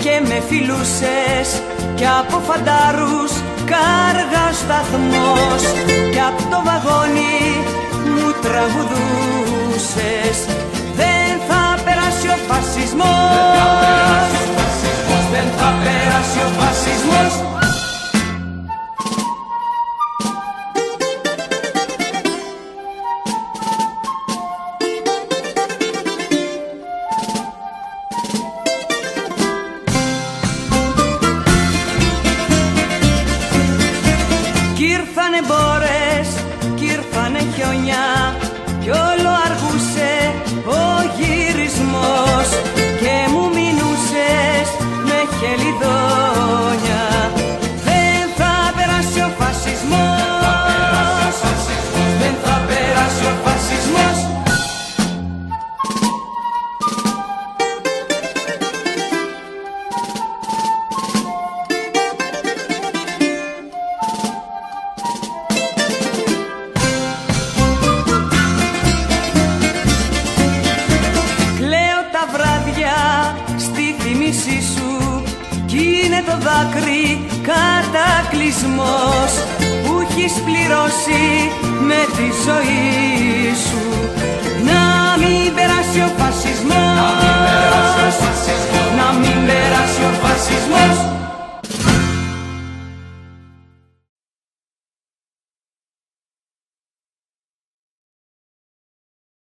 και με φιλούσες κι από φαντάρους κάργα σταθμός κι απ' το βαγόνι μου τραγουδούσες. Δεν θα περάσει ο φασισμός, δεν θα περάσει ο φασισμός. Κι ήρθανε μπόρες, κι ήρθανε χιόνια κι όλο αργούσε ο γυρισμός και μου μείνουσες με χελιδόνια. Δεν θα περάσει ο φασισμός, δεν θα περάσει ο φασισμός. Στη θύμησή σου κι είναι το δάκρυ κατακλυσμός που έχεις πληρώσει με τη ζωή σου.